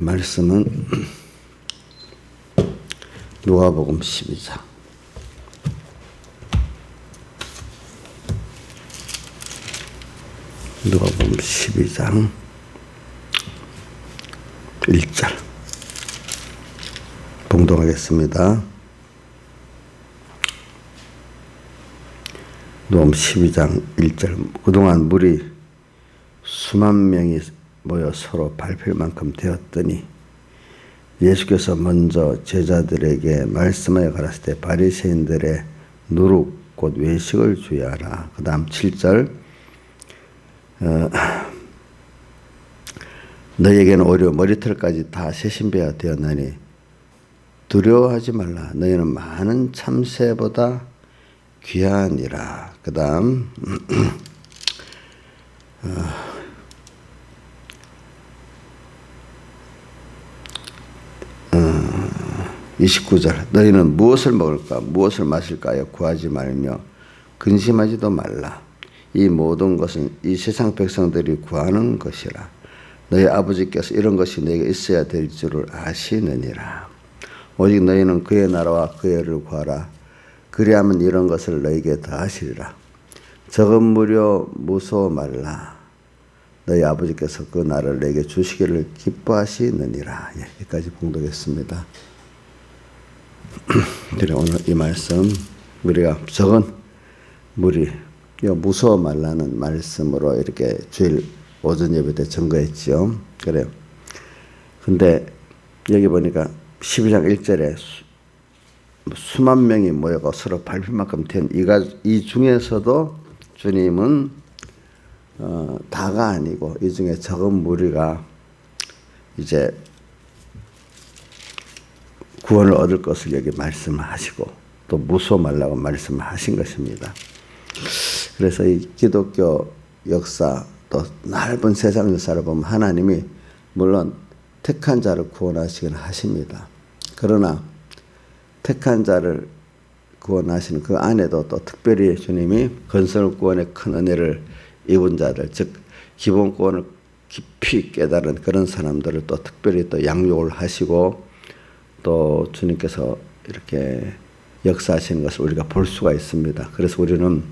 말씀은 누가복음 12장. 누가복음 12장 1절 봉독하겠습니다. 누가복음 12장 1절. 그동안 물이 수만 명이 모여 서로 밟힐 만큼 되었더니 예수께서 먼저 제자들에게 말씀하여 가라사대 때 바리새인들의 누룩 곧 외식을 주의하라. 그 다음 7절. 너희에게는 오히려 머리털까지 다 세신배가 되었나니 두려워하지 말라. 너희는 많은 참새보다 귀하니라. 그 다음 29절. 너희는 무엇을 먹을까 무엇을 마실까 구하지 말며 근심하지도 말라. 이 모든 것은 이 세상 백성들이 구하는 것이라. 너희 아버지께서 이런 것이 너희에게 있어야 될 줄을 아시느니라. 오직 너희는 그의 나라와 그의 의를 구하라. 그리하면 이런 것을 너희에게 더하시리라. 적은 무려 무서워 말라. 너희 아버지께서 그 나라를 너희에게 주시기를 기뻐하시느니라. 여기까지 봉독했습니다. 오늘 이 말씀 우리가 적은 무리 무서워 말라는 말씀으로 이렇게 주일 오전 예배 때 증거했죠. 그래요. 근데 여기 보니까 12장 1절에 수만 명이 모여가 서로 밟힐 만큼 된 이 중에서도 주님은 다가 아니고 이 중에 적은 무리가 이제 구원을 얻을 것을 여기 말씀하시고 또 무서워 말라고 말씀하신 것입니다. 그래서 이 기독교 역사 또 넓은 세상 역사를 보면 하나님이 물론 택한 자를 구원하시긴 하십니다. 그러나 택한 자를 구원하시는 그 안에도 또 특별히 주님이 건설 구원의 큰 은혜를 입은 자들, 즉 기본 구원을 깊이 깨달은 그런 사람들을 또 특별히 또 양육을 하시고 또 주님께서 이렇게 역사하시는 것을 우리가 볼 수가 있습니다. 그래서 우리는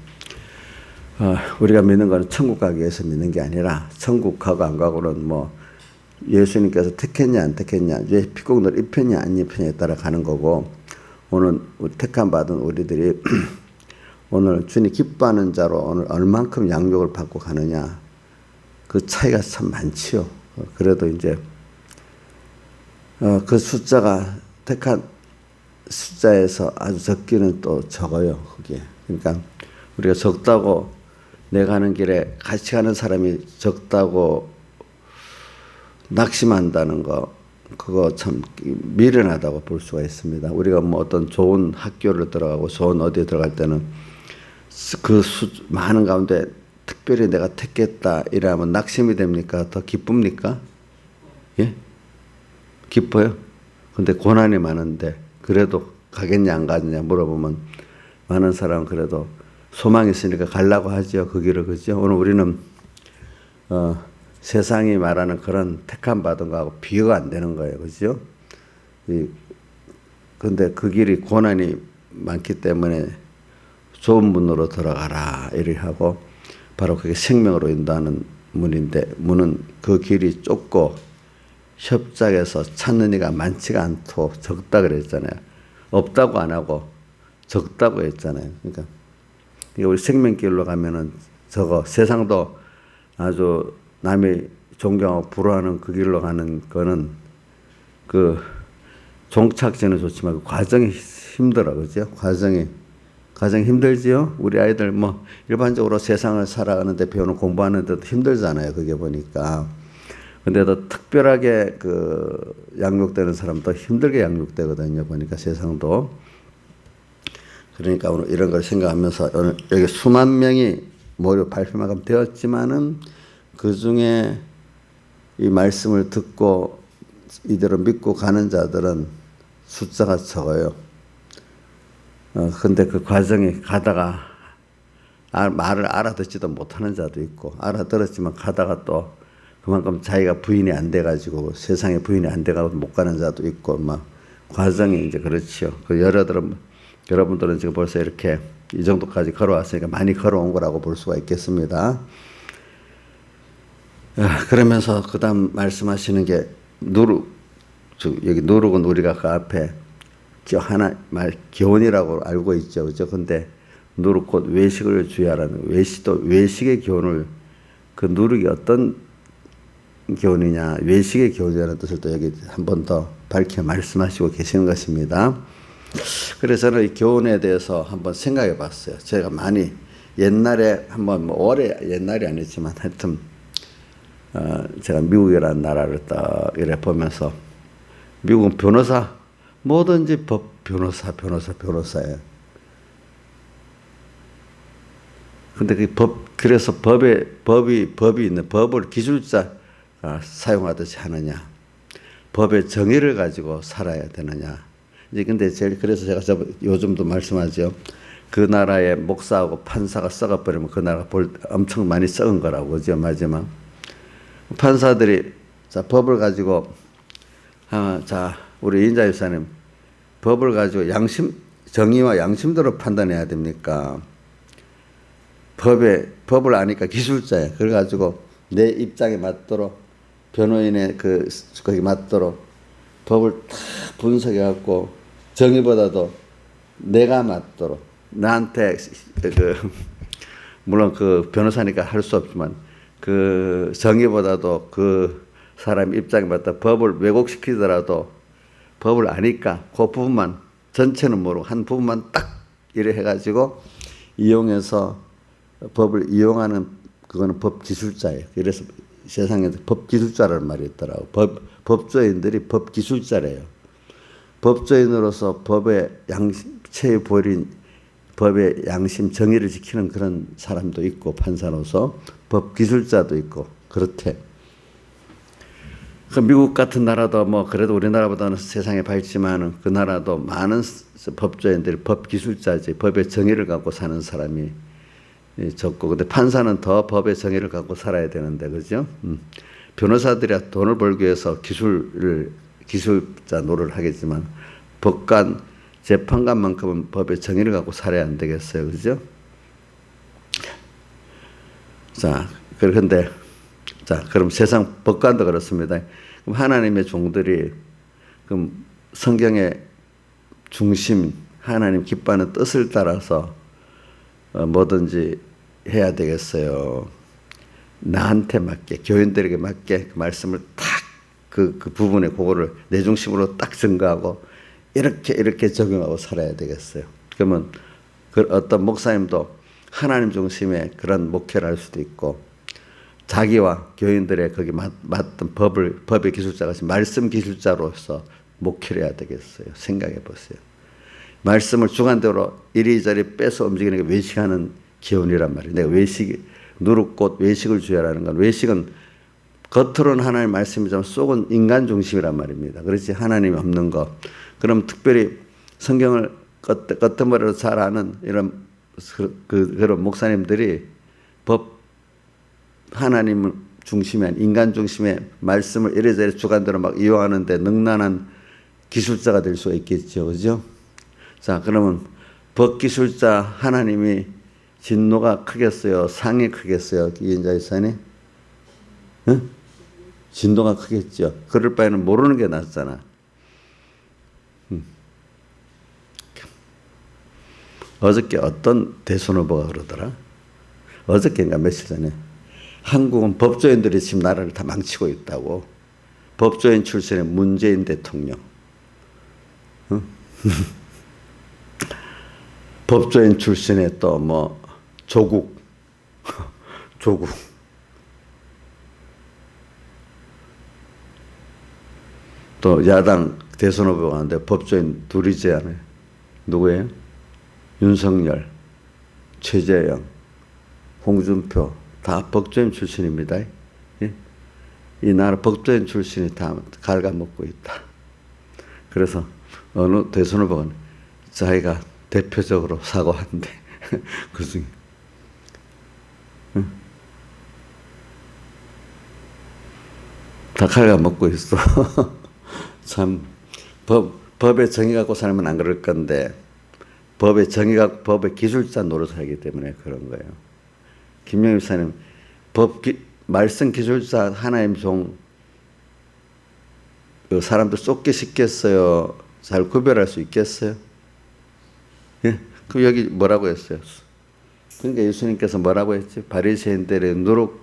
우리가 믿는 것은 천국 가기 위해서 믿는 게 아니라 천국 가고 안 가고는 뭐 예수님께서 택했냐 안 택했냐, 왜 피공들 입혔냐 안 입혔냐에 따라 가는 거고, 오늘 택함 받은 우리들이 오늘 주님 기뻐하는 자로 오늘 얼만큼 양육을 받고 가느냐, 그 차이가 참 많지요. 그래도 이제 그 숫자가 택한 숫자에서 아주 적기는 또 적어요. 그게. 그러니까 우리가 적다고 내가 가는 길에 같이 가는 사람이 적다고 낙심한다는 거, 그거 참 미련하다고 볼 수가 있습니다. 우리가 뭐 어떤 좋은 학교를 들어가고 좋은 어디에 들어갈 때는 그 많은 가운데 특별히 내가 택했다 이러면 낙심이 됩니까? 더 기쁩니까? 예? 기뻐요? 근데 고난이 많은데 그래도 가겠냐 안 가겠냐 물어보면 많은 사람은 그래도 소망이 있으니까 가려고 하죠. 그 길을. 그죠? 오늘 우리는 세상이 말하는 그런 택함 받은 거하고 비교가 안 되는 거예요. 그죠? 근데 그 길이 고난이 많기 때문에 좋은 문으로 들어가라 이렇게 하고, 바로 그게 생명으로 인도하는 문인데, 문은 그 길이 좁고 협작에서 찾는 이가 많지가 않고 적다 그랬잖아요. 없다고 안 하고 적다고 했잖아요. 그러니까 우리 생명길로 가면은 저거 세상도 아주 남이 존경하고 부러워하는 그 길로 가는 거는 그 종착지는 좋지만 그 과정이 힘들어. 그죠? 과정이 힘들지요? 우리 아이들 뭐 일반적으로 세상을 살아가는데 배우는 공부하는데도 힘들잖아요. 그게 보니까. 근데도 특별하게 그 양육되는 사람도 힘들게 양육되거든요. 보니까 세상도. 그러니까 오늘 이런 걸 생각하면서 오늘 여기 수만 명이 모여 밟힐 만큼 되었지만은 그 중에 이 말씀을 듣고 이대로 믿고 가는 자들은 숫자가 적어요. 근데 그 과정에 가다가 말을 알아듣지도 못하는 자도 있고, 알아들었지만 가다가 또 그만큼 자기가 부인이 안 돼가지고 세상에 부인이 안 돼가고 못 가는 자도 있고 막 과정이 이제 그렇지요. 그 여러분들은 지금 벌써 이렇게 이 정도까지 걸어왔으니까 많이 걸어온 거라고 볼 수가 있겠습니다. 그러면서 그다음 말씀하시는 게 여기 누룩은 우리가 그 앞에 교훈이라고 알고 있죠, 그죠? 근데 누룩 곧 외식을 주의하라는 외식의 교훈을 그 누룩이 어떤 교훈이냐, 외식의 교훈이라는 뜻을 또 여기 한 번 더 밝혀 말씀하시고 계시는 것입니다. 그래서 저는 이 교훈에 대해서 한번 생각해 봤어요. 제가 많이 옛날에 한번 오래 옛날이 아니지만 하여튼 제가 미국이라는 나라를 딱 이래 보면서 미국은 변호사 뭐든지 변호사예요. 근데 그래서 법이 있는 법을 기술자 사용하듯이 하느냐, 법의 정의를 가지고 살아야 되느냐. 이제 근데 그래서 제가 요즘도 말씀하죠. 그 나라의 목사하고 판사가 썩어버리면 그 나라가 엄청 많이 썩은 거라고, 그죠? 마지막. 판사들이, 법을 가지고, 우리 인자 유사님, 법을 가지고 정의와 양심대로 판단해야 됩니까? 법을 아니까 기술자예요. 그래가지고 내 입장에 맞도록 변호인의 거기 맞도록 법을 다 분석해갖고 정의보다도 내가 맞도록 나한테 물론 그 변호사니까 할 수 없지만 그 정의보다도 그 사람 입장에 맞다 법을 왜곡시키더라도 법을 아니까 그 부분만 전체는 모르고 한 부분만 딱 이래 해가지고 이용해서 법을 이용하는 그거는 법 기술자예요. 그래서 세상에서 법 기술자라는 말이 있더라고. 법조인들이 법 기술자래요. 법조인으로서 법의 양체에 보인 법의 양심 정의를 지키는 그런 사람도 있고 판사로서 법 기술자도 있고 그렇대. 그 미국 같은 나라도 뭐 그래도 우리나라보다는 세상에 밝지만은 그 나라도 많은 법조인들이 법 기술자지 법의 정의를 갖고 사는 사람이 적고, 근데 판사는 더 법의 정의를 갖고 살아야 되는데, 그죠? 변호사들이 돈을 벌기 위해서 기술자 노릇을 하겠지만, 법관, 재판관만큼은 법의 정의를 갖고 살아야 안 되겠어요, 그죠? 그럼 세상 법관도 그렇습니다. 그럼 하나님의 종들이, 그럼 성경의 중심, 하나님 기뻐하는 뜻을 따라서 뭐든지 해야 되겠어요. 나한테 맞게, 교인들에게 맞게 그 말씀을 딱 그 부분에 그거를 내 중심으로 딱 증거하고 이렇게 적용하고 살아야 되겠어요. 그러면 어떤 목사님도 하나님 중심의 그런 목회를 할 수도 있고 자기와 교인들의 거기 맞던 법의 기술자가 말씀 기술자로서 목회를 해야 되겠어요. 생각해 보세요. 말씀을 주관대로 이리저리 빼서 움직이는 게 외식하는 기원이란 말이에요. 내가 누룩곧 외식을 주의하라는 건 외식은 겉으로는 하나님 말씀이지만 속은 인간 중심이란 말입니다. 그렇지 하나님이 없는 것. 그럼 특별히 성경을 겉머리로 잘 아는 이런 그런 목사님들이 하나님 중심이 아닌 인간 중심의 말씀을 이래저래 주관대로 막 이용하는데 능란한 기술자가 될 수가 있겠죠. 그죠? 그러면 법기술자 하나님이 진노가 크겠어요? 상이 크겠어요? 이인자 이사님? 응? 진노가 크겠죠. 그럴 바에는 모르는 게 낫잖아. 어저께 어떤 대선 후보가 그러더라? 어저께인가 며칠 전에 한국은 법조인들이 지금 나라를 다 망치고 있다고. 법조인 출신의 문재인 대통령. 응? 법조인 출신의 또 뭐 조국 또 야당 대선 후보가 하는데 법조인 둘이지 않아요. 누구예요? 윤석열, 최재형, 홍준표 다 법조인 출신입니다. 예? 이 나라 법조인 출신이 다 갉아먹고 있다. 그래서 어느 대선 후보가 자기가 대표적으로 사과한대. 그 중에. 응? 다 갉아먹고 있어. 참 법에 정의 갖고 살면 안 그럴 건데 법의 기술자 노릇을 하기 때문에 그런 거예요. 김영희 목사님 말씀 기술자 하나님 종 그 사람들 쏟게 시켰어요. 잘 구별할 수 있겠어요? 예? 그 여기 뭐라고 했어요? 그러니까 예수님께서 뭐라고 했지? 바리새인들의 누룩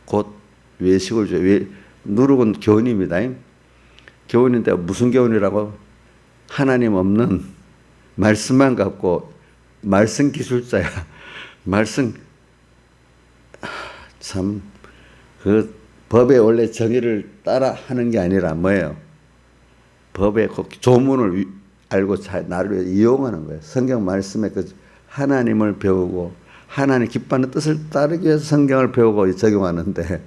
곧 외식을 줘요. 누룩은 교훈입니다. 교훈인데 무슨 교훈이라고? 하나님 없는 말씀만 갖고 말씀 기술자야. 말씀 참 그 법의 원래 정의를 따라 하는 게 아니라 뭐예요? 법의 조문을 알고 나를 위해 이용하는 거예요. 성경 말씀에 그 하나님을 배우고 하나님 기뻐하는 뜻을 따르기 위해서 성경을 배우고 적용하는데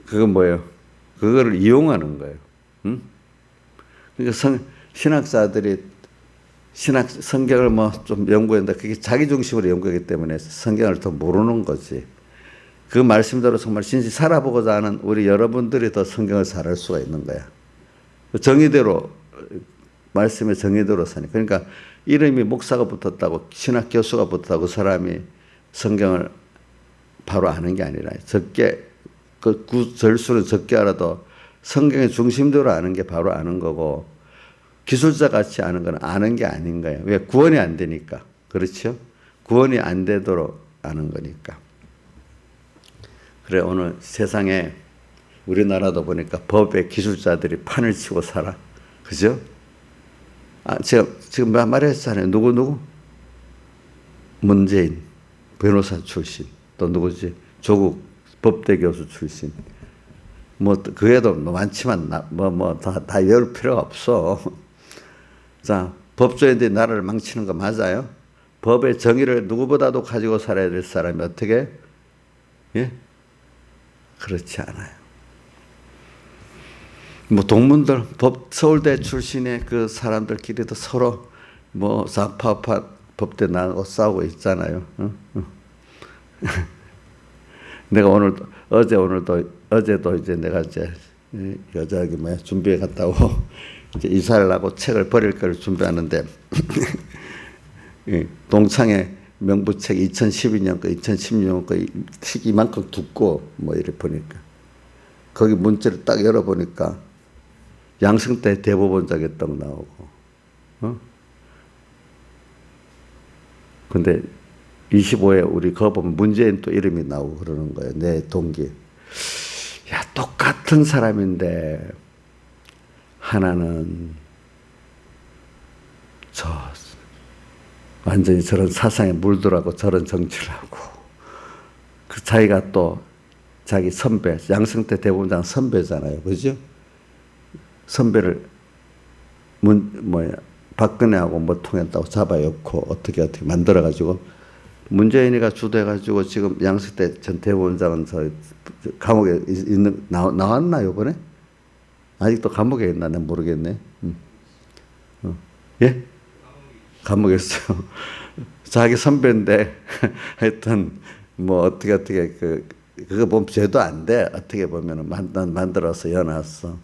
그건 뭐예요? 그거를 이용하는 거예요. 응? 그러니까 신학자들이 성경을 뭐 좀 연구했는데 그게 자기 중심으로 연구하기 때문에 성경을 더 모르는 거지. 그 말씀대로 정말 진실히 살아보고자 하는 우리 여러분들이 더 성경을 잘 알 수가 있는 거야. 정의대로 말씀의 정의대로 사니까. 그러니까 이름이 목사가 붙었다고 신학 교수가 붙었다고 그 사람이 성경을 바로 아는 게 아니라 적게 그 절수는 적게 알아도 성경의 중심대로 아는 게 바로 아는 거고 기술자 같이 아는 건 아는 게 아닌 거예요. 왜? 구원이 안 되니까. 그렇죠? 구원이 안 되도록 아는 거니까. 그래 오늘 세상에 우리나라도 보니까 법의 기술자들이 판을 치고 살아. 그죠? 지금 말했잖아요. 누구? 문재인 변호사 출신. 또 누구지? 조국 법대 교수 출신. 뭐 그 외에도 많지만 다 외울 필요가 없어. 자, 법조인들이 나라를 망치는 거 맞아요? 법의 정의를 누구보다도 가지고 살아야 될 사람이 어떻게? 예? 그렇지 않아요. 뭐 동문들 서울대 출신의 그 사람들끼리도 서로 뭐 좌파우파 법대 나가고 싸우고 있잖아요. 내가 어제도 이제 내가 이제 여자기 준비해 갔다고 이제 이사를 하고 책을 버릴 걸 준비하는데 동창회 명부책 2012년 거, 2016년 거 책 이만큼 두꺼워 뭐 이래 보니까 거기 문자를 딱 열어보니까 양승태 대법원장이 딱 나오고, 근데 25에 우리 그거 보면 문재인 또 이름이 나오고 그러는 거예요. 내 동기. 야, 똑같은 사람인데 하나는 완전히 저런 사상에 물들어가고 저런 정치를 하고 그 자기가 또 자기 선배 양승태 대법원장 선배잖아요. 그죠? 선배를 박근혜하고 뭐 통했다고 잡아놓고 어떻게 만들어가지고 문재인이가 주도해가지고 지금 양승태 전 대법원장은 감옥에 나왔나 이번에? 아직도 감옥에 있나? 난 모르겠네. 예? 감옥에 있어요. 자기 선배인데 하여튼 뭐 어떻게 그거 보면 죄도 안 돼. 어떻게 보면은 만들어서 여놨어.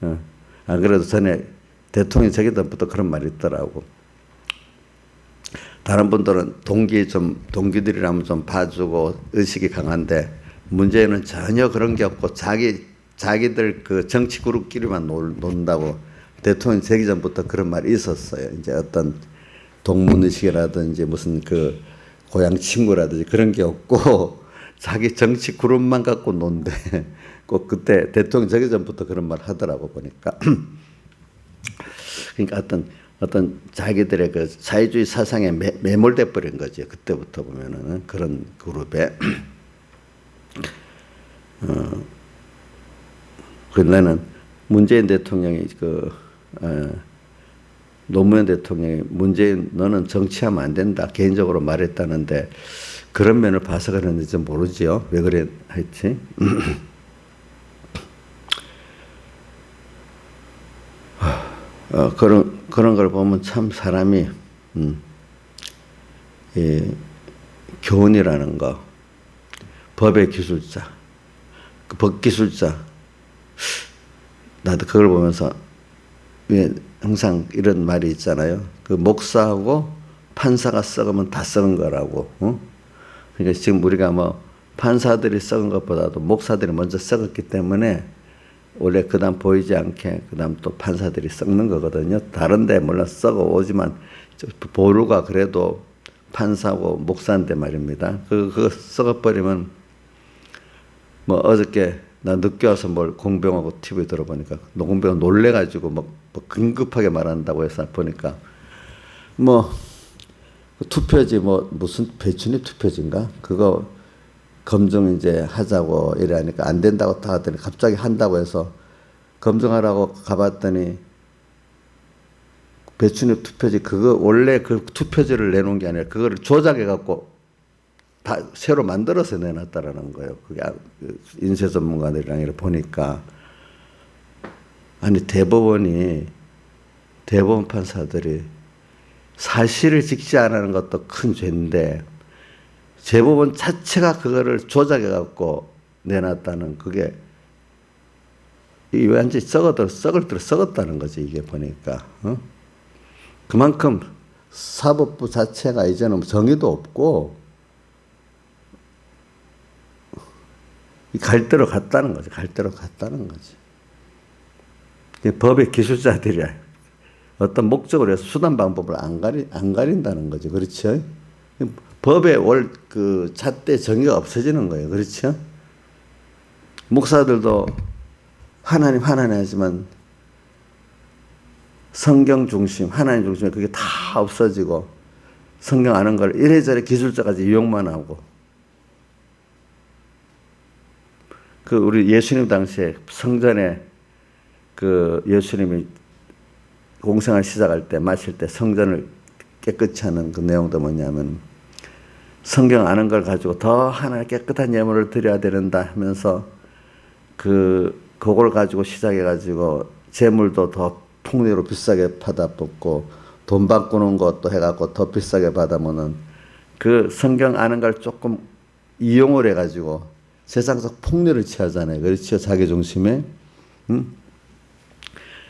안 그래도 전에 대통령 저기 전부터 그런 말이 있더라고. 다른 분들은 동기들이라면 좀 봐주고 의식이 강한데 문재인은 전혀 그런 게 없고 자기들 그 정치 그룹끼리만 논다고 대통령 되기 전부터 그런 말이 있었어요. 이제 어떤 동문의식이라든지 무슨 그 고향 친구라든지 그런 게 없고 자기 정치 그룹만 갖고 논대. 꼭 그때 대통령 되기 전부터 그런 말 하더라고 보니까. 그러니까 어떤 자기들의 그 사회주의 사상에 매몰돼 버린 거죠. 그때부터 보면은 그런 그룹에. 나는 문재인 대통령이 노무현 대통령이 문재인 너는 정치하면 안 된다 개인적으로 말했다는데 그런 면을 봐서 그랬는지 모르지요. 왜 그래 했지? 그런 걸 보면 참 사람이 교훈이라는 거, 법의 기술자, 그 법기술자. 나도 그걸 보면서 왜 항상 이런 말이 있잖아요. 그 목사하고 판사가 썩으면 다 썩은 거라고. 그러니까 지금 우리가 뭐 판사들이 썩은 것보다도 목사들이 먼저 썩었기 때문에 원래 그다음 보이지 않게 그다음 또 판사들이 썩는 거거든요. 다른데 물론 썩어 오지만 보루가 그래도 판사고 목사인데 말입니다. 그거 썩어버리면 뭐 어저께 나 늦게 와서 뭘 공병하고 TV 들어보니까 공병 놀래가지고 뭐 긴급하게 말한다고 해서 보니까 뭐 투표지 뭐 무슨 배춘입 투표지인가 그거 검증 이제 하자고 이래하니까 안 된다고 다 하더니 갑자기 한다고 해서 검증하라고 가봤더니 배춘입 투표지 그거 원래 그 투표지를 내놓은 게 아니라 그거를 조작해 갖고 다 새로 만들어서 내놨다라는 거예요. 그게 인쇄 전문가들이랑 이렇게 보니까 아니 대법원 판사들이 사실을 직시 안 하는 것도 큰 죄인데 대법원 자체가 그거를 조작해 갖고 내놨다는 그게 이 완전히 썩었다는 거지 이게 보니까 그만큼 사법부 자체가 이제는 정의도 없고 갈 대로 갔다는 거지. 법의 기술자들이 어떤 목적으로 해서 수단 방법을 안 가린다는 거죠. 그렇죠? 법의 그 잣대 정의가 없어지는 거예요. 그렇죠? 목사들도 하나님 하지만 성경 중심, 하나님 중심에 그게 다 없어지고 성경 아는 걸 이래저래 기술자까지 이용만 하고 그 우리 예수님 당시에 성전에 그 예수님이 공생활 시작할 때 마실 때 성전을 깨끗이 하는 그 내용도 뭐냐면 성경 아는 걸 가지고 더 하나의 깨끗한 예물을 드려야 된다 하면서 그걸 가지고 시작해 가지고 재물도 더 풍류로 비싸게 받아먹고 돈 바꾸는 것도 해갖고 더 비싸게 받아먹는 그 성경 아는 걸 조금 이용을 해가지고 세상적 폭리를 취하잖아요. 그렇죠? 자기 중심에.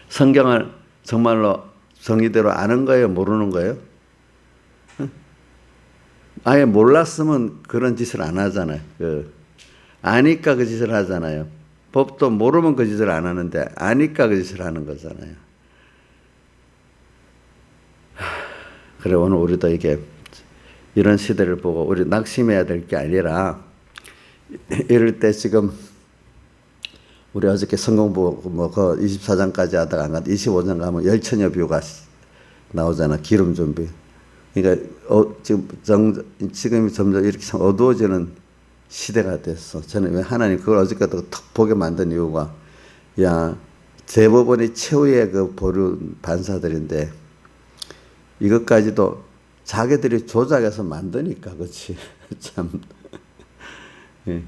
성경을 정말로 정의대로 아는 거예요? 모르는 거예요? 아예 몰랐으면 그런 짓을 안 하잖아요. 아니까 그 짓을 하잖아요. 법도 모르면 그 짓을 안 하는데 아니까 그 짓을 하는 거잖아요. 그래 오늘 우리도 이게 이런 시대를 보고 우리 낙심해야 될 게 아니라 이럴 때 지금 우리 어저께 성공부 그 24장까지 하다가 안 가도 25장 가면 열처녀 뷰가 나오잖아. 기름 준비. 그러니까 지금 점점 이렇게 어두워지는 시대가 됐어. 저는 왜 하나님 그걸 어저께도 턱 보게 만든 이유가 대법원이 최후의 그 보류 판사들인데 이것까지도 자기들이 조작해서 만드니까 그렇지. 참. 예.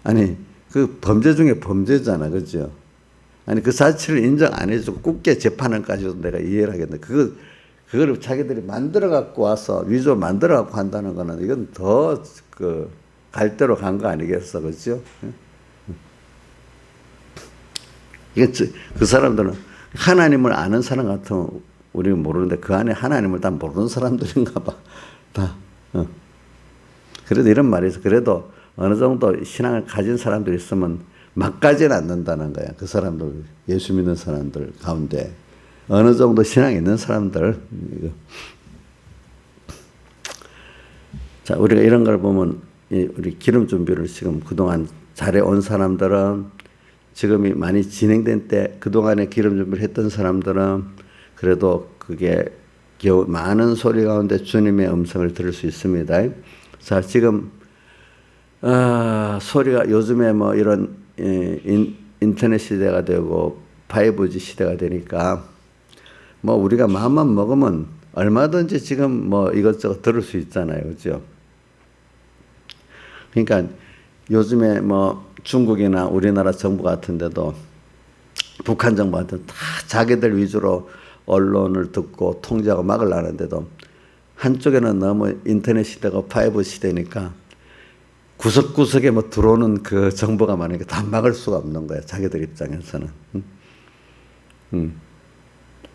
아니 그 범죄 중에 범죄잖아. 그죠? 아니 그 사실을 인정 안 해주고 굳게 재판을까지도 내가 이해를 하겠는데 그거를 자기들이 만들어 갖고 와서 위조 만들어 갖고 한다는 거는 이건 더 갈 대로 간 거 아니겠어. 그죠? 이게 그 사람들은 하나님을 아는 사람 같으면 우리는 모르는데 그 안에 하나님을 다 모르는 사람들인가 봐. 다. 그래도 이런 말이 있어. 그래도 어느 정도 신앙을 가진 사람들이 있으면 막 가지는 않는다는 거야. 그 사람들, 예수 믿는 사람들 가운데. 어느 정도 신앙이 있는 사람들. 자, 우리가 이런 걸 보면 우리 기름 준비를 지금 그동안 잘해온 사람들은 지금이 많이 진행된 때 그동안에 기름 준비를 했던 사람들은 그래도 그게 겨우 많은 소리 가운데 주님의 음성을 들을 수 있습니다. 자, 지금 소리가 요즘에 뭐 이런 인터넷 시대가 되고 5G 시대가 되니까 뭐 우리가 마음만 먹으면 얼마든지 지금 뭐 이것저것 들을 수 있잖아요. 그죠? 그러니까 요즘에 뭐 중국이나 우리나라 정부 같은 데도 북한 정부 같은 다 자기들 위주로 언론을 듣고 통제하고 막으려는데도 한쪽에는 너무 인터넷 시대가 5G 시대니까 구석구석에 뭐 들어오는 그 정보가 많으니까 다 막을 수가 없는 거야. 자기들 입장에서는.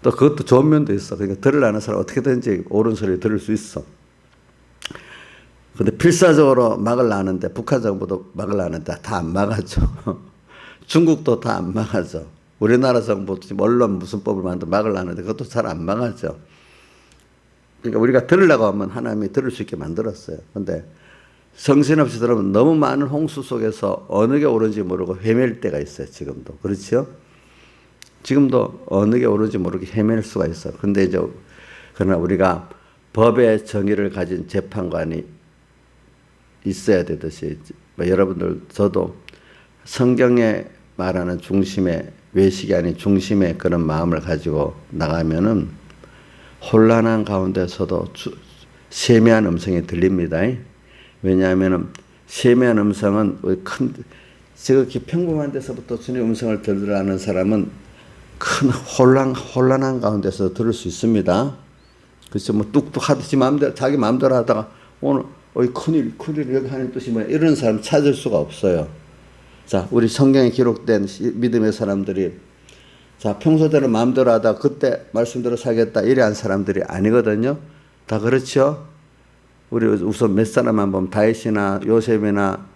또 그것도 좋은 면도 있어. 그러니까 들으려는 사람 어떻게든지 옳은 소리 들을 수 있어. 근데 필사적으로 막으려는데, 북한 정부도 막으려는데 다 안 막아줘. 중국도 다 안 막아줘. 우리나라 정부도 지금 언론 무슨 법을 만들어 막으려는데 그것도 잘 안 막아줘. 그러니까 우리가 들으려고 하면 하나님이 들을 수 있게 만들었어요. 근데 정신없이 들으면 너무 많은 홍수 속에서 어느 게 옳은지 모르고 헤맬 때가 있어요. 지금도. 그렇죠? 지금도 어느 게 옳은지 모르게 헤맬 수가 있어요. 근데 이제 그러나 우리가 법의 정의를 가진 재판관이 있어야 되듯이 여러분들 저도 성경에 말하는 중심의 외식이 아닌 중심의 그런 마음을 가지고 나가면은 혼란한 가운데서도 세미한 음성이 들립니다. 왜냐하면은 세미한 음성은 큰 지극히 평범한 데서부터 주님의 음성을 들으라는 사람은 큰 혼란한 가운데서 들을 수 있습니다. 그래서 뭐 뚝뚝 하듯이 마음대로 자기 마음대로 하다가 오늘 큰일 여기 하는 뜻이 뭐야 이런 사람 찾을 수가 없어요. 자, 우리 성경에 기록된 믿음의 사람들이 자 평소대로 마음대로 하다가 그때 말씀대로 살겠다 이래 한 사람들이 아니거든요. 다 그렇죠. 우리 우선 몇 사람만 보면 다윗이나 요셉이나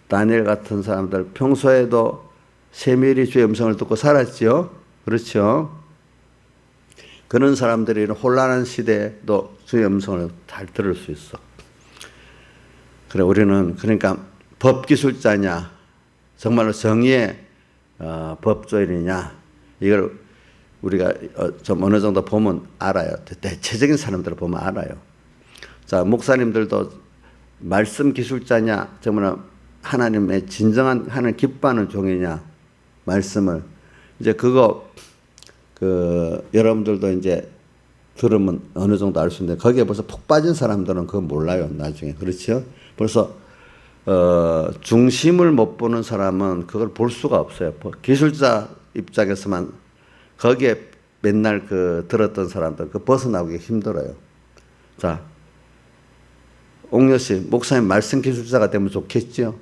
다니엘 같은 사람들 평소에도 세밀히 주의 음성을 듣고 살았죠. 그렇죠. 그런 사람들이 혼란한 시대에도 주의 음성을 잘 들을 수 있어. 그래 우리는 그러니까 법기술자냐 정말로 정의의 법조인이냐 이걸 우리가 좀 어느 정도 보면 알아요. 대체적인 사람들을 보면 알아요. 자 목사님들도 말씀 기술자냐 정말 하나님의 진정한 하나님 기뻐하는 종이냐 말씀을 이제 그거 여러분들도 이제 들으면 어느 정도 알 수 있는데 거기에 벌써 푹 빠진 사람들은 그거 몰라요. 나중에 그렇죠. 벌써 중심을 못 보는 사람은 그걸 볼 수가 없어요. 기술자 입장에서만 거기에 맨날 들었던 사람들 벗어나기 힘들어요. 자, 옥녀 씨, 목사님 말씀 기술자가 되면 좋겠죠?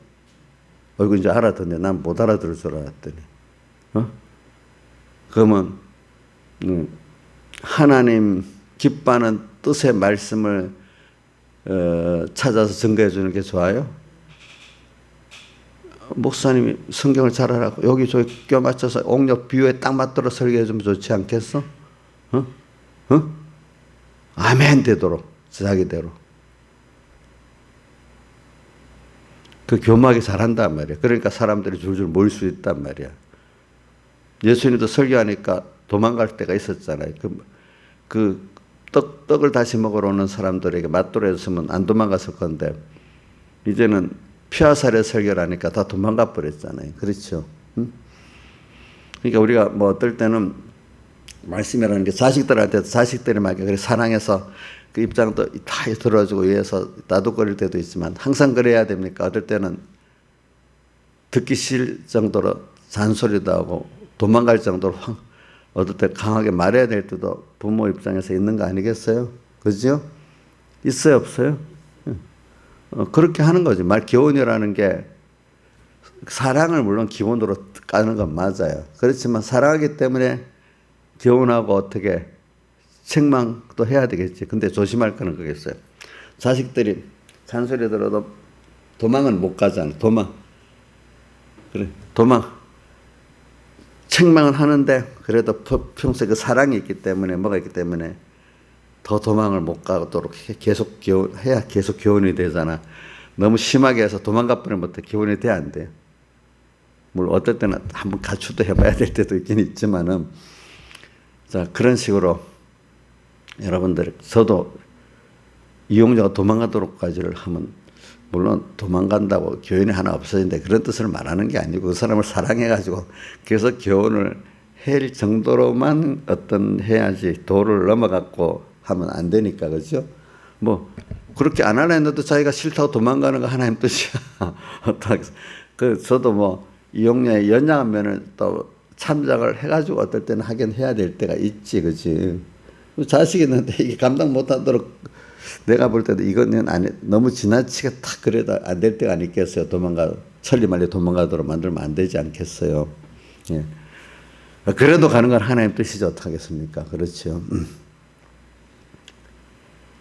이거 이제 알아듣네. 난 못 알아들을 줄 알았더니. 그러면 하나님 기뻐하는 뜻의 말씀을 찾아서 증거해 주는 게 좋아요? 목사님이 성경을 잘 알아고 여기 저기 껴 맞춰서 옥력 비유에 딱 맞도록 설계해 주면 좋지 않겠어? 아멘 되도록 자기대로. 그 교막이 잘한단 말이야. 그러니까 사람들이 줄줄 모일 수 있단 말이야. 예수님도 설교하니까 도망갈 때가 있었잖아요. 떡을 다시 먹으러 오는 사람들에게 맞돌아 줬으면 안 도망갔을 건데 이제는 피하살의 설교를 하니까 다 도망가 버렸잖아요. 그렇죠? 그러니까 우리가 뭐 어떨 때는 말씀이라는 게 자식들한테도 자식들이 막 그래 사랑해서 그 입장도 다 들어주고 위해서 나도거릴 때도 있지만 항상 그래야 됩니까? 어떨 때는 듣기 싫을 정도로 잔소리도 하고 도망갈 정도로 어떨 때 강하게 말해야 될 때도 부모 입장에서 있는 거 아니겠어요? 그죠? 있어요, 없어요? 그렇게 하는 거지. 말 교훈이라는 게 사랑을 물론 기본으로 까는 건 맞아요. 그렇지만 사랑하기 때문에 교훈하고 어떻게 책망도 해야 되겠지. 근데 조심할 거는 그겠어요. 자식들이 잔소리 들어도 도망은 못 가잖아. 도망. 책망은 하는데 그래도 평소에 그 사랑이 있기 때문에 뭐가 있기 때문에 더 도망을 못 가도록 계속 해야 계속 교훈이 되잖아. 너무 심하게 해서 도망가 버리면 교훈이 돼 안 돼. 물론 어떨 때는 한번 가출도 해봐야 될 때도 있긴 있지만은 자 그런 식으로 여러분들 저도 이용자가 도망가도록까지를 하면 물론 도망간다고 교훈이 하나 없어진다 그런 뜻을 말하는 게 아니고 그 사람을 사랑해가지고 계속 교훈을 할 정도로만 해야지 도를 넘어갔고 하면 안 되니까 그렇죠? 뭐 그렇게 안 하려 했는데 자기가 싫다고 도망가는 거 하나님 뜻이야. 저도 뭐 이용녀의 연약한 면을 또 참작을 해가지고 어떨 때는 하긴 해야 될 때가 있지, 그렇지? 자식이 있는데 이게 감당 못하도록 내가 볼 때도 이거는 너무 지나치게 탁 그래도 안 될 때가 아니겠어요. 천리말리 도망가도록 만들면 안 되지 않겠어요. 예. 그래도 가는 건 하나님 뜻이지 어떡하겠습니까? 그렇죠.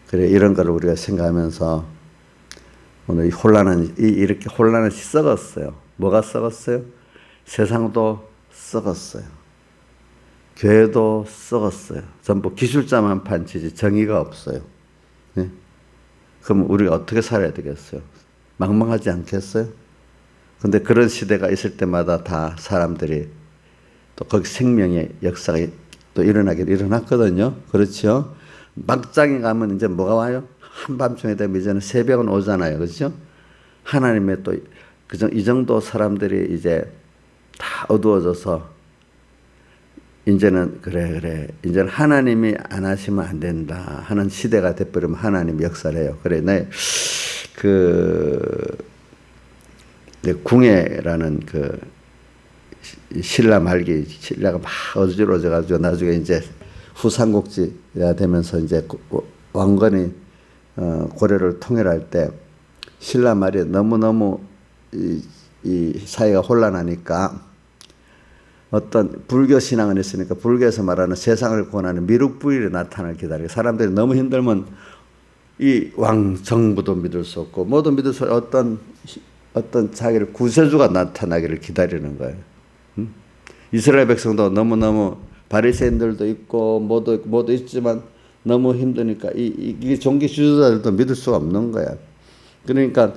그래, 이런 걸 우리가 생각하면서 오늘 이렇게 혼란한 썩었어요. 뭐가 썩었어요? 세상도 썩었어요. 교회도 썩었어요. 전부 기술자만 판치지 정의가 없어요. 네? 그럼 우리가 어떻게 살아야 되겠어요? 망망하지 않겠어요? 근데 그런 시대가 있을 때마다 다 사람들이 또 거기 생명의 역사가 또 일어났거든요. 그렇죠? 막장에 가면 이제 뭐가 와요? 한밤중에 되면 이제는 새벽은 오잖아요. 그렇죠? 하나님의 또 이 정도 사람들이 이제 다 어두워져서 이제는 그래 이제는 하나님이 안 하시면 안 된다 하는 시대가 돼버리면 하나님 역사를 해요. 그래 궁예라는 신라 말기 신라가 막 어지러워져가지고 나중에 이제 후삼국지가 되면서 이제 왕건이 고려를 통일할 때 신라 말이 너무너무 이 사회가 혼란하니까 어떤 불교 신앙은 있으니까 불교에서 말하는 세상을 권하는 미륵부일이 나타날 기다리고 사람들이 너무 힘들면 이 왕 정부도 믿을 수 없고 뭐도 믿을 수 없고 어떤 자기를 구세주가 나타나기를 기다리는 거예요. 이스라엘 백성도 너무너무 바리새인들도 있고 뭐도 있지만 너무 힘드니까 이 종교 지도자들도 믿을 수가 없는 거야. 그러니까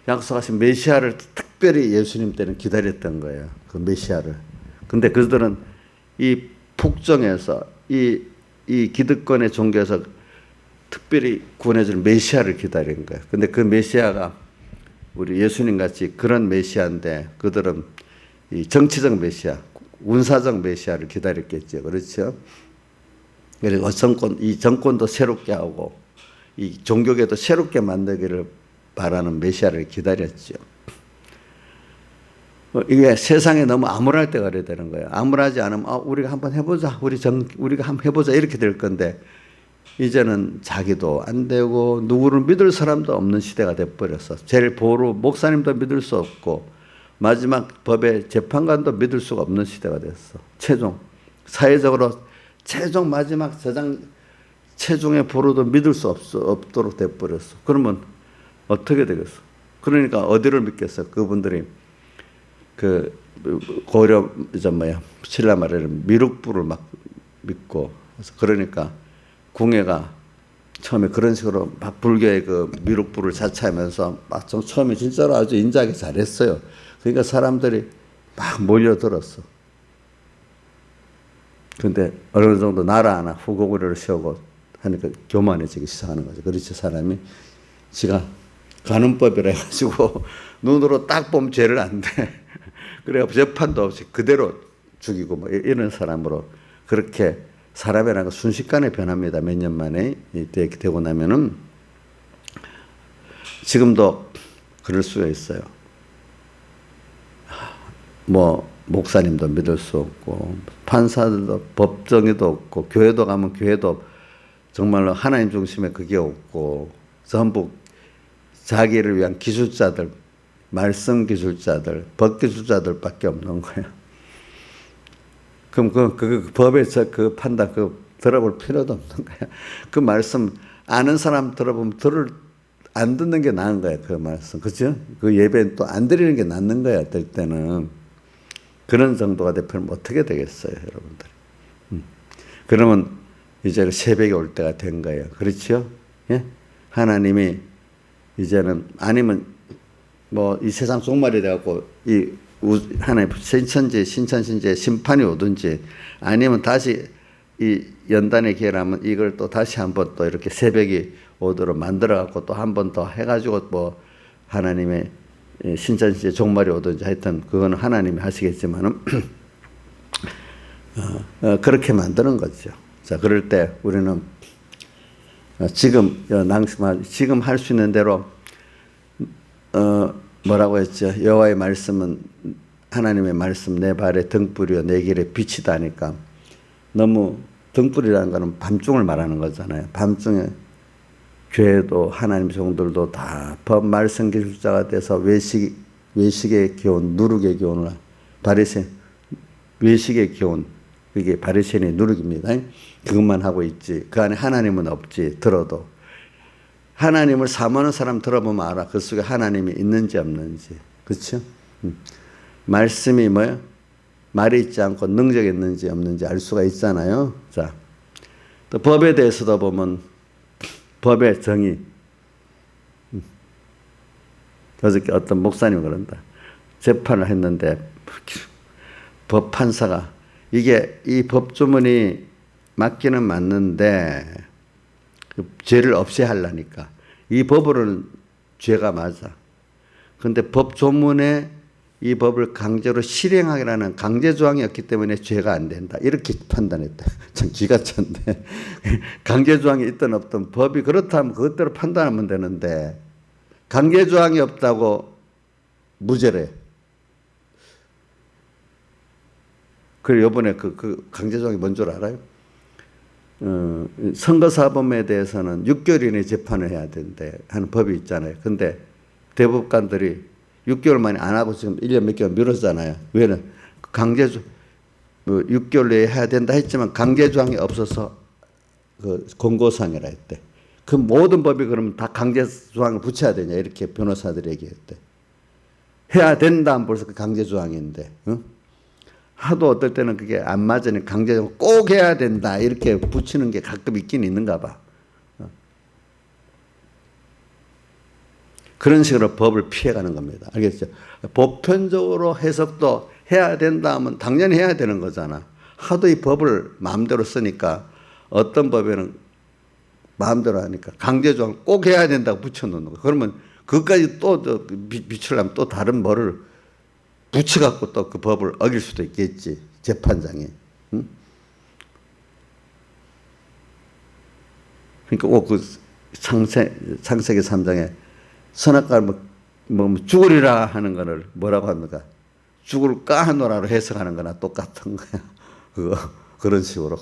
약속하신 메시아를 특별히 예수님 때는 기다렸던 거예요. 그 메시아를. 근데 그들은 이 북정에서 이 기득권의 종교에서 특별히 구원해주는 메시아를 기다린 거예요. 근데 그 메시아가 우리 예수님 같이 그런 메시아인데 그들은 이 정치적 메시아, 운사적 메시아를 기다렸겠죠. 그렇죠? 그리고 이 정권도 새롭게 하고 이 종교계도 새롭게 만들기를 바라는 메시아를 기다렸죠. 이게 세상에 너무 암울할 때가 그래야 되는 거예요. 암울하지 않으면 우리가 한번 해보자. 우리가 한번 해보자 이렇게 될 건데 이제는 자기도 안 되고 누구를 믿을 사람도 없는 시대가 돼버렸어. 제일 보루 목사님도 믿을 수 없고 마지막 법의 재판관도 믿을 수가 없는 시대가 됐어. 사회적으로 최종 마지막 최종의 보루도 믿을 수 없도록 돼버렸어. 그러면 어떻게 되겠어? 그러니까 어디를 믿겠어? 그분들이 고려 신라 말에는 미륵부를 막 믿고 그러니까 궁예가 처음에 그런 식으로 막 불교의 미륵부를 자처하면서 막 처음에 진짜로 아주 인자하게 잘했어요. 그러니까 사람들이 막 몰려들었어. 근데 어느 정도 나라 하나 후고구려를 세우고 하니까 교만해지기 시작하는 거죠. 그렇지 사람이 지가 가는 법이라 해가지고 눈으로 딱 보면 죄를 안 돼. 그래 재판도 없이 그대로 죽이고 뭐 이런 사람으로 그렇게 사람이라는 건 순식간에 변합니다. 몇 년 만에 되고 나면은 지금도 그럴 수가 있어요. 뭐 목사님도 믿을 수 없고 판사들도 법정에도 없고 교회도 가면 교회도 정말로 하나님 중심에 그게 없고 전부 자기를 위한 기술자들, 말씀 기술자들, 법 기술자들밖에 없는 거예요. 그럼 그 법에서 그 판단 들어볼 필요도 없는 거야. 그 말씀 아는 사람 들어보면 안 듣는 게 나은 거야. 그 말씀, 그죠? 그 예배는 또 안 드리는 게 낫는 거야. 될 때는 그런 정도가 되면 어떻게 되겠어요, 여러분들? 그러면 이제 새벽이 올 때가 된 거예요. 그렇죠? 예? 하나님이 이제는 아니면 뭐 이 세상 종말이 돼갖고 하나님 신천신제 심판이 오든지 아니면 다시 이 연단의 기회라면 이걸 또 다시 한번 또 이렇게 새벽이 오도록 만들어갖고 또 한 번 더 해가지고 뭐 하나님의 신천신제 종말이 오든지 하여튼 그거는 하나님이 하시겠지만은 그렇게 만드는 거죠. 자, 그럴 때 우리는 지금 할 수 있는 대로 뭐라고 했죠? 여호와의 말씀은 하나님의 말씀 내 발에 등불이요 내 길에 빛이다 하니까 너무 등불이라는 거는 밤중을 말하는 거잖아요. 밤중에 교회도 하나님 종들도 다 법 말씀 기술자가 돼서 외식의 교훈, 누룩의 교훈을 바리새인 외식의 교훈, 그게 바리새인의 누룩입니다. 그것만 하고 있지. 그 안에 하나님은 없지. 들어도 하나님을 사모하는 사람 들어보면 알아. 그 속에 하나님이 있는지 없는지. 그렇죠? 말씀이 뭐예요? 말이 있지 않고 능력이 있는지 없는지 알 수가 있잖아요. 자, 또 법에 대해서도 보면 법의 정의. 어저께 어떤 목사님이 그런다. 재판을 했는데 법 판사가 이게 이 법조문이 맞기는 맞는데 죄를 없애하려니까 이 법으로는 죄가 맞아. 그런데 법조문에 이 법을 강제로 실행하기라는 강제조항이 없기 때문에 죄가 안 된다. 이렇게 판단했다. 참 기가 찬데. 강제조항이 있든 없든 법이 그렇다면 그것대로 판단하면 되는데 강제조항이 없다고 무죄래. 그리고 이번에 그 강제조항이 뭔 줄 알아요? 선거사범에 대해서는 6개월 이내에 재판을 해야 된대 하는 법이 있잖아요. 근데 대법관들이 6개월 만에 안 하고 지금 1년 몇 개월 미뤘잖아요. 왜냐면 6개월 내에 해야 된다 했지만 강제조항이 없어서 그 공고사항이라 했대. 그 모든 법이 그러면 다 강제조항을 붙여야 되냐 이렇게 변호사들이 얘기했대. 해야 된다 벌써 그 강제조항인데 응? 하도 어떨 때는 그게 안 맞으니 강제적으로 꼭 해야 된다 이렇게 붙이는 게 가끔 있긴 있는가 봐. 그런 식으로 법을 피해가는 겁니다. 알겠죠? 보편적으로 해석도 해야 된다 하면 당연히 해야 되는 거잖아. 하도 이 법을 마음대로 쓰니까 어떤 법에는 마음대로 하니까 강제조항 꼭 해야 된다고 붙여놓는 거. 그러면 그것까지 또 비추려면 또 다른 뭐를 붙여갖고 또 그 법을 어길 수도 있겠지. 재판장이. 응? 그러니까 꼭 그 창세기 3장에 선악과를 뭐 죽으리라 하는 거를 뭐라고 합니까? 죽을까 하노라로 해석하는 거나 똑같은 거야. 그런 식으로.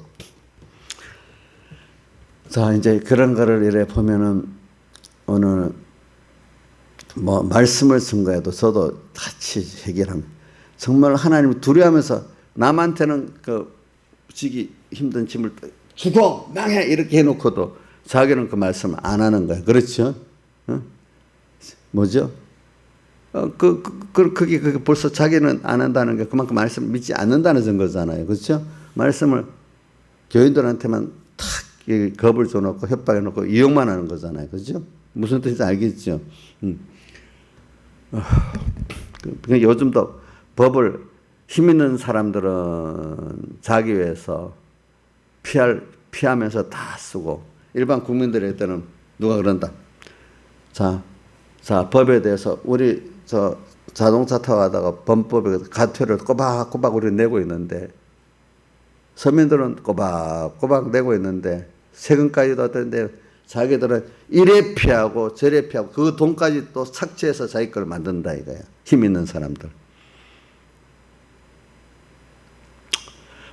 자, 이제 그런 거를 이래 보면은 오늘 뭐 말씀을 증거해도 저도 같이 해결합니다. 정말 하나님을 두려워하면서 남한테는 그 지기 힘든 짐을 죽어 망해 이렇게 해놓고도 자기는 그 말씀을 안 하는 거야. 그렇죠? 어? 뭐죠? 그게 벌써 자기는 안 한다는 게 그만큼 말씀을 믿지 않는다는 증거잖아요. 그렇죠? 말씀을 교인들한테만 탁 겁을 줘놓고 협박해 놓고 이용만 하는 거잖아요. 그렇죠? 무슨 뜻인지 알겠죠? 요즘도 법을 힘 있는 사람들은 자기 위해서 피하면서 다 쓰고 일반 국민들일 때는 누가 그런다. 자, 법에 대해서 우리 자동차 타고 가다가 범법에 과태료를 꼬박꼬박 우리 내고 있는데 서민들은 꼬박꼬박 내고 있는데 세금까지도 어떤데 자기들은 이래 피하고 저래 피하고 그 돈까지 또 삭제해서 자기 걸 만든다 이거야. 힘 있는 사람들.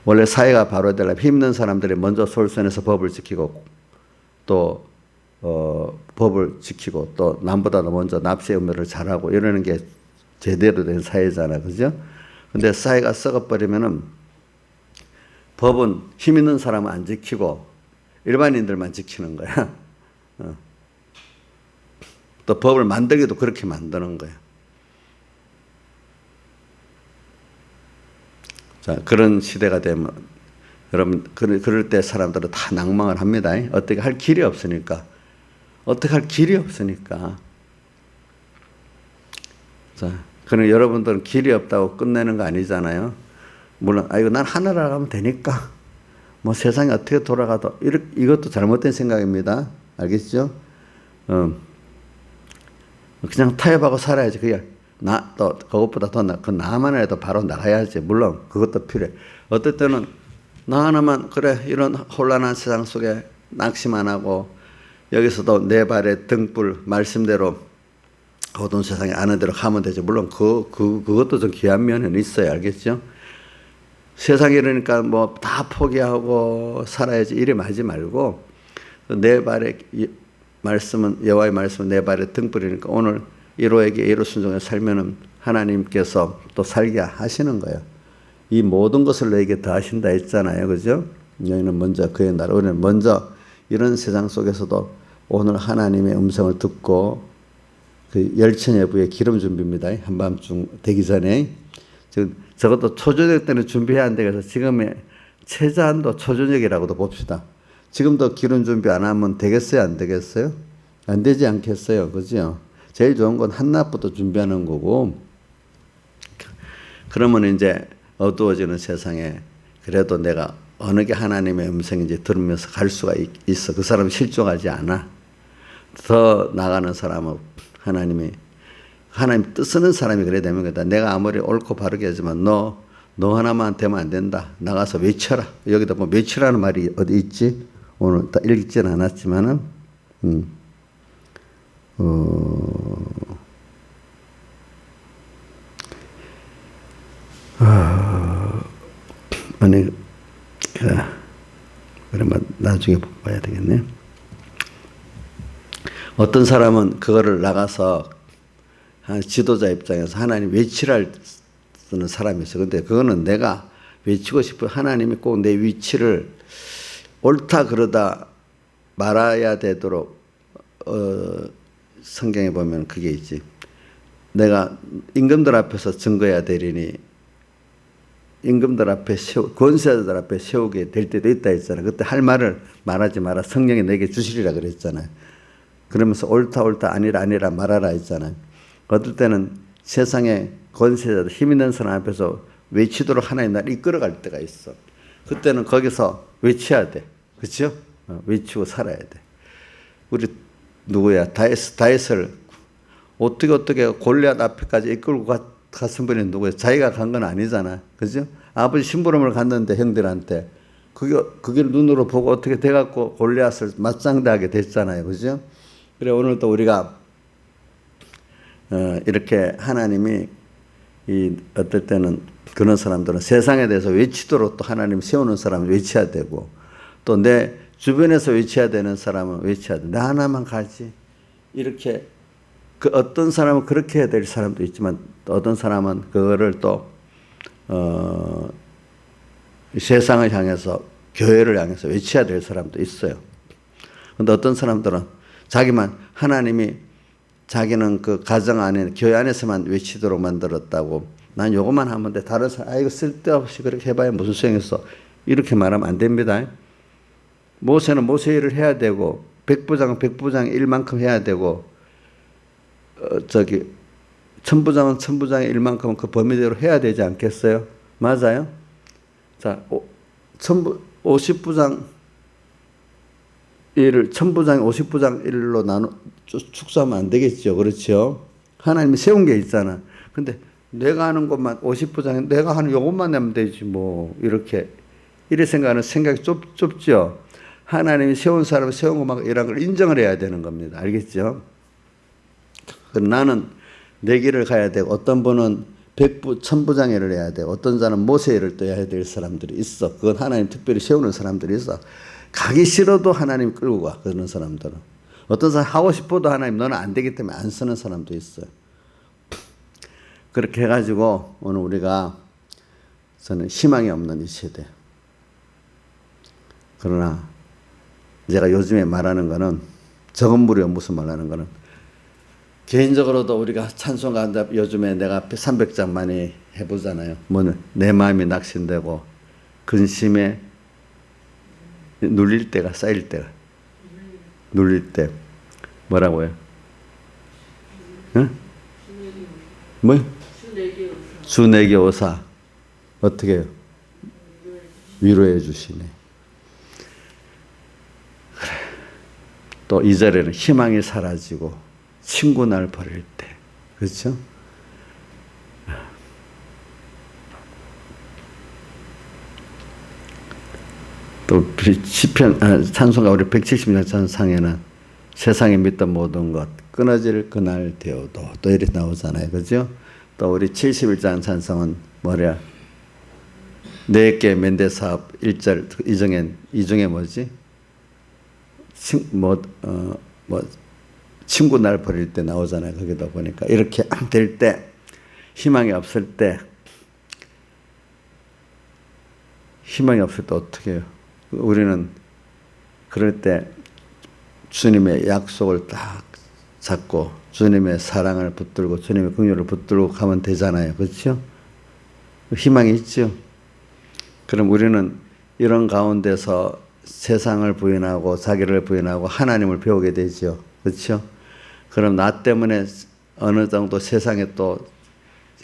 원래 사회가 바로 되려면 힘 있는 사람들이 먼저 솔선해서 법을 지키고 또 법을 지키고 또 남보다도 먼저 납세 의무를 잘하고 이러는 게 제대로 된 사회잖아. 그죠? 근데 사회가 썩어버리면은 법은 힘 있는 사람은 안 지키고 일반인들만 지키는 거야. 또 법을 만들기도 그렇게 만드는 거야. 자, 그런 시대가 되면 여러분 그럴 때 사람들은 다 낭망을 합니다. 어떻게 할 길이 없으니까. 자, 그럼 여러분들은 길이 없다고 끝내는 거 아니잖아요. 물론 이거 난 하늘나라 가면 되니까 뭐 세상이 어떻게 돌아가도 이것도 잘못된 생각입니다. 알겠죠? 그냥 타협하고 살아야지. 그게 또 그것보다 더 그 나만 해도 바로 나가야지. 물론 그것도 필요해. 어떨 때는 나 하나만 그래 이런 혼란한 세상 속에 낙심 안 하고 여기서도 내 발에 등불 말씀대로 어두운 세상에 아는 대로 가면 되지. 물론 그것도 좀 귀한 면은 있어요. 알겠죠? 세상에 이러니까 뭐 다 포기하고 살아야지 이래 하지 말고 내 발에 말씀은 여호와의 말씀은 내 발에 등불이니까 오늘 이로에게 이로 순종해 살면은 하나님께서 또 살게 하시는 거예요. 이 모든 것을 너에게 더 하신다 했잖아요. 그죠? 너희는 먼저 그의 나라, 우리는 먼저 이런 세상 속에서도 오늘 하나님의 음성을 듣고 그 열처녀부의 기름 준비입니다. 한밤중 되기 전에. 지금 적어도 초저녁 때는 준비해야 한다 그래서 지금의 최저한도 초저녁이라고도 봅시다. 지금도 기름 준비 안 하면 되겠어요? 안 되겠어요? 안 되지 않겠어요? 그죠? 제일 좋은 건 한낮부터 준비하는 거고, 그러면 이제 어두워지는 세상에 그래도 내가 어느 게 하나님의 음성인지 들으면서 갈 수가 있어. 그 사람이 실족하지 않아. 더 나가는 사람은 하나님 뜻쓰는 사람이 그래야 되는 거다. 내가 아무리 옳고 바르게 하지만 너 하나만 되면 안 된다. 나가서 외쳐라. 여기다 뭐 외치라는 말이 어디 있지? 오늘 다 읽지는 않았지만은, 아니, 그러면 나중에 봐야 되겠네. 어떤 사람은 그거를 나가서 지도자 입장에서 하나님 외치라 쓰는 사람이 있어. 근데 그거는 내가 외치고 싶어. 하나님이 꼭 내 위치를 옳다 그러다 말아야 되도록 성경에 보면 그게 있지. 내가 임금들 앞에서 증거해야 되리니 임금들 앞에 권세자들 앞에 세우게 될 때도 있다 했잖아. 그때 할 말을 말하지 마라. 성령이 내게 주시리라 그랬잖아요. 그러면서 옳다 아니라 말하라 했잖아요. 어떨 때는 세상에 권세자들 힘 있는 사람 앞에서 외치도록 하나님 나를 이끌어갈 때가 있어. 그때는 거기서 외쳐야 돼. 그렇죠? 외치고 살아야 돼. 우리 누구야? 다윗을 어떻게 골리앗 앞에까지 이끌고 갔은 분이 누구야? 자기가 간 건 아니잖아. 그죠? 아버지 심부름을 갔는데 형들한테 그게 눈으로 보고 어떻게 돼갖고 골리앗을 맞상대하게 됐잖아요. 그죠? 그래 오늘도 우리가 이렇게 하나님이 어떨 때는 그런 사람들은 세상에 대해서 외치도록 또 하나님 세우는 사람은 외쳐야 되고 또 내 주변에서 외쳐야 되는 사람은 외쳐야 돼. 나 하나만 가지. 이렇게 그 어떤 사람은 그렇게 해야 될 사람도 있지만 또 어떤 사람은 그거를 또 세상을 향해서 교회를 향해서 외쳐야 될 사람도 있어요. 그런데 어떤 사람들은 자기만 하나님이 자기는 그 가정 안에 교회 안에서만 외치도록 만들었다고 난 요것만 하면 돼. 다른 사람 이거 쓸데없이 그렇게 해봐야 무슨 소용이 있어. 이렇게 말하면 안 됩니다. 모세는 모세 일을 해야 되고 백부장은 백부장 일만큼 해야 되고 천부장은 천부장의 일만큼은 그 범위대로 해야 되지 않겠어요? 맞아요? 자, 50부장 일을 천부장 50부장 일로 축소하면 안 되겠죠. 그렇죠? 하나님이 세운 게 있잖아. 근데 내가 하는 것만 50부장 내가 하는 요것만 내면 되지 뭐 이렇게 생각하는 생각이 좁죠. 하나님이 세운 사람을 세운 것만 이런 걸 인정을 해야 되는 겁니다. 알겠죠? 나는 내 길을 가야 되고 어떤 분은 천부장 일을 해야 되고 어떤 자는 모세 일을 또 해야 될 사람들이 있어. 그건 하나님 특별히 세우는 사람들이 있어. 가기 싫어도 하나님 끌고 가. 그런 사람들은. 어떤 사람 하고 싶어도 하나님 너는 안 되기 때문에 안 쓰는 사람도 있어요. 그렇게 해가지고 오늘 우리가 저는 희망이 없는 이 세대. 그러나 제가 요즘에 말하는 거는 적은 무리여 무슨 말하는 거는 개인적으로도 우리가 찬송가 요즘에 내가 300장 많이 해보잖아요. 뭐 내 마음이 낙심되고 근심에 눌릴 때가 쌓일 때가 눌릴 때 뭐라고요? 응? 뭐? 주 내게 오사 어떻게 해요? 위로해 주시네. 그래. 또 2절에는 희망이 사라지고 친구 날 버릴 때 그렇죠? 또 시편 찬송가 우리 170년 찬상에는 세상에 믿던 모든 것 끊어질 그날 되어도 또 이렇게 나오잖아요. 그죠? 또 우리 71장 찬송은 뭐냐? 내게 맨대사업 1절 이중에 뭐지? 뭐 친구 날 버릴 때 나오잖아요. 거기다 보니까 이렇게 될 때, 희망이 없을 때 어떻게 해요? 우리는 그럴 때 주님의 약속을 딱 잡고 주님의 사랑을 붙들고 주님의 긍휼을 붙들고 가면 되잖아요. 그렇죠? 희망이 있죠. 그럼 우리는 이런 가운데서 세상을 부인하고 자기를 부인하고 하나님을 배우게 되죠. 그렇죠? 그럼 나 때문에 어느 정도 세상에 또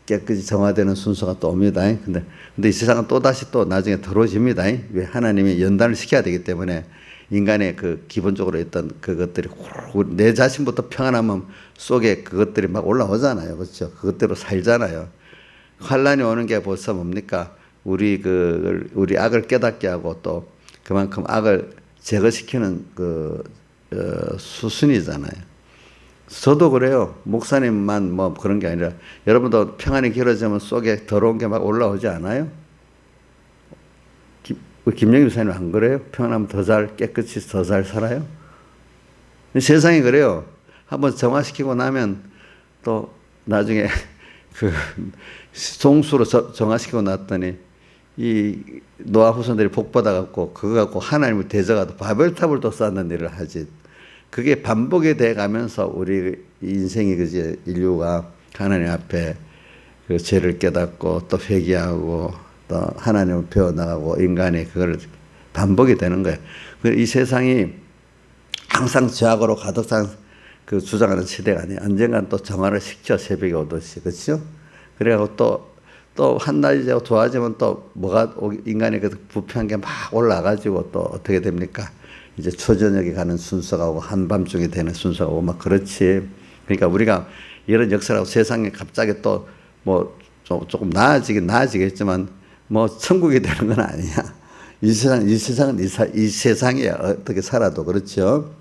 깨끗이 정화되는 순서가 또 옵니다. 근데 이 세상은 또 다시 또 나중에 더러워집니다. 왜? 하나님이 연단을 시켜야 되기 때문에 인간의 그 기본적으로 있던 그것들이 내 자신부터 평안하면 속에 그것들이 막 올라오잖아요. 그렇죠? 그것대로 살잖아요. 환란이 오는 게 벌써 뭡니까? 우리 악을 깨닫게 하고 또 그만큼 악을 제거시키는 수순이잖아요. 저도 그래요. 목사님만 뭐 그런 게 아니라 여러분도 평안이 길어지면 속에 더러운 게 막 올라오지 않아요? 김영희 목사님 안 그래요? 평안하면 더 잘 깨끗이 더 잘 살아요? 세상이 그래요. 한번 정화시키고 나면 또 나중에 그 송수로 정화시키고 났더니 이 노아 후손들이 복 받아갖고 그거 갖고 하나님을 대적하도 바벨탑을 또 쌓는 일을 하지. 그게 반복이 돼 가면서 우리 인생이 그지 인류가 하나님 앞에 그 죄를 깨닫고 또 회개하고 또 하나님을 배워나가고 인간이 그걸 반복이 되는 거예요. 이 세상이 항상 죄악으로 가득 찬 그 주장하는 시대가 아니에요. 언젠간 또 정화를 시켜 새벽에 오듯이. 그렇죠? 그래갖고 또 한 달이 되고 좋아지면 또 뭐가 인간의 그 부패한 게 막 올라가지고 또 어떻게 됩니까? 이제 초저녁에 가는 순서가 오고 한밤중에 되는 순서가 오고 막 그렇지. 그러니까 우리가 이런 역사라고 세상에 갑자기 또 뭐 조금 나아지겠지만 뭐 천국이 되는 건 아니야. 이 세상은 이 세상이야. 어떻게 살아도 그렇죠.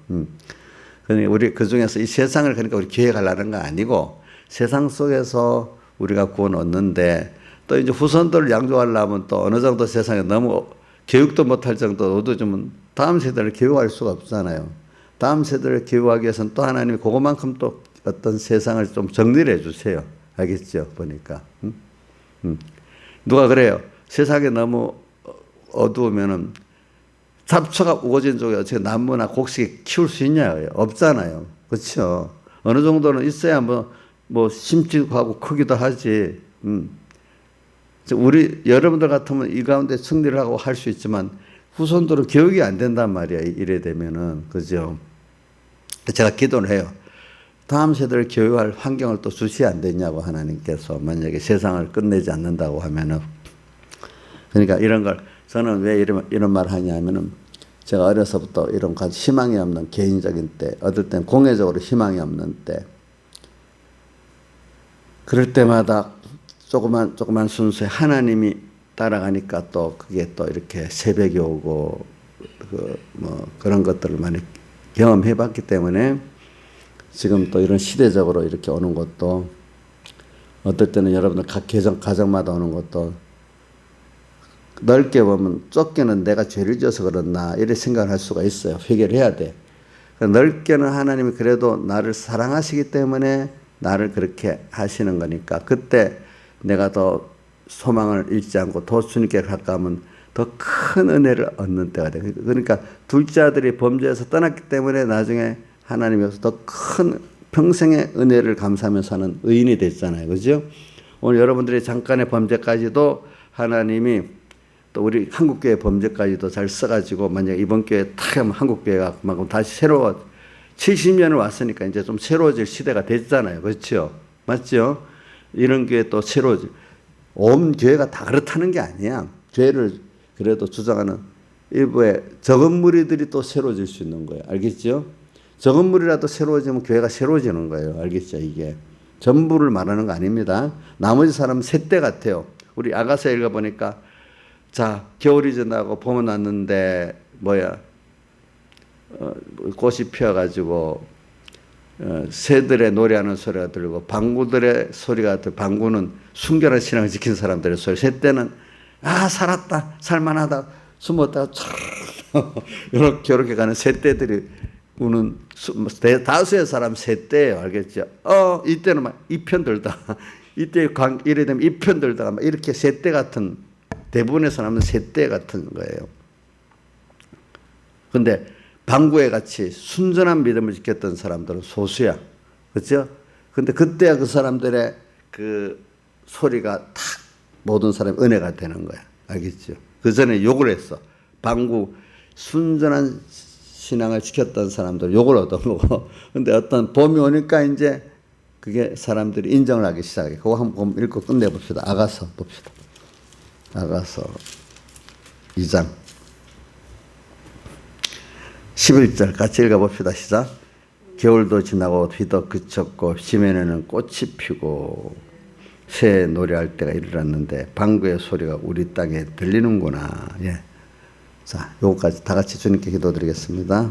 그러니까 우리 그 중에서 이 세상을 그러니까 우리 기획하려는 거 아니고 세상 속에서 우리가 구원 얻는데 또 이제 후손들을 양조하려면 또 어느 정도 세상에 너무 교육도 못할 정도로 얻어주면 다음 세대를 교육할 수가 없잖아요. 다음 세대를 교육하기 위해서는 또 하나님이 그것만큼 또 어떤 세상을 좀 정리를 해 주세요. 알겠죠? 보니까. 누가 그래요? 세상에 너무 어두우면은 잡초가 우거진 쪽에 어떻게 나무나 곡식이 키울 수 있냐고요? 없잖아요. 그렇죠? 어느 정도는 있어야 뭐 심지도 하고 크기도 하지. 우리 여러분들 같으면 이 가운데 승리를 하고 할 수 있지만 후손들은 교육이 안 된단 말이야. 이래 되면은. 그죠? 제가 기도를 해요. 다음 세대를 교육할 환경을 또 주시면 안 되냐고 하나님께서 만약에 세상을 끝내지 않는다고 하면은. 그러니까 이런 걸 저는 왜 이런 말을 하냐면은 제가 어려서부터 이런 희망이 없는 개인적인 때, 어떨 땐 공회적으로 희망이 없는 때, 그럴 때마다 조그만 순서에 하나님이 따라가니까 또 그게 또 이렇게 새벽이 오고 그런 것들을 많이 경험해 봤기 때문에 지금 또 이런 시대적으로 이렇게 오는 것도 어떨 때는 여러분들 각 가정마다 오는 것도 넓게 보면 좁게는 내가 죄를 지어서 그렇나 이렇게 생각을 할 수가 있어요. 회개를 해야 돼. 넓게는 하나님이 그래도 나를 사랑하시기 때문에 나를 그렇게 하시는 거니까 그때 내가 더 소망을 잃지 않고 더 주님께 가까우면 더 큰 은혜를 얻는 때가 돼요. 그러니까 둘째 아들이 범죄에서 떠났기 때문에 나중에 하나님께서 더 큰 평생의 은혜를 감사하면서 사는 의인이 됐잖아요. 그죠? 오늘 여러분들이 잠깐의 범죄까지도 하나님이 또 우리 한국교회 범죄까지도 잘 써가지고 만약 이번 교회 탁 하면 한국교회가 그만큼 다시 새로워 70년을 왔으니까 이제 좀 새로워질 시대가 됐잖아요. 그렇죠? 맞죠? 이런 교회 또 새로워질 온 교회가 다 그렇다는 게 아니야. 교회를 그래도 주장하는 일부의 적은 무리들이 또 새로워질 수 있는 거예요. 알겠죠? 적은 무리라도 새로워지면 교회가 새로워지는 거예요. 알겠죠? 이게 전부를 말하는 거 아닙니다. 나머지 사람은 새떼 같아요. 우리 아가서 읽어보니까 자 겨울이 지나고 봄은 왔는데 꽃이 피어가지고 새들의 노래하는 소리가 들리고 방구들의 소리가 들리고 방구는 순결한 신앙을 지킨 사람들의 소리. 새때는 살았다 살만하다 숨었다가 이렇게 가는 새떼들이 우는 다수의 사람 세대예요. 알겠죠? 이때는 막 이 편 들다. 이때 이래 되면 이 편 들다가 막 이렇게 세대 같은, 대부분의 사람은 세대 같은 거예요. 근데 방구에 같이 순전한 믿음을 지켰던 사람들은 소수야. 그렇죠? 근데 그때야 그 사람들의 그 소리가 탁 모든 사람의 은혜가 되는 거야. 알겠죠? 그 전에 욕을 했어. 방구 순전한 신앙을 지켰던 사람들 욕을 얻은 거고. 근데 어떤 봄이 오니까 이제 그게 사람들이 인정을 하기 시작해. 그거 한번 읽고 끝내봅시다. 아가서 봅시다. 아가서 2장 11절 같이 읽어봅시다. 시작. 겨울도 지나고 비도 그쳤고 심연에는 꽃이 피고 새 노래할 때가 이르렀는데 방구의 소리가 우리 땅에 들리는구나. 예. 자, 요거까지 다 같이 주님께 기도드리겠습니다.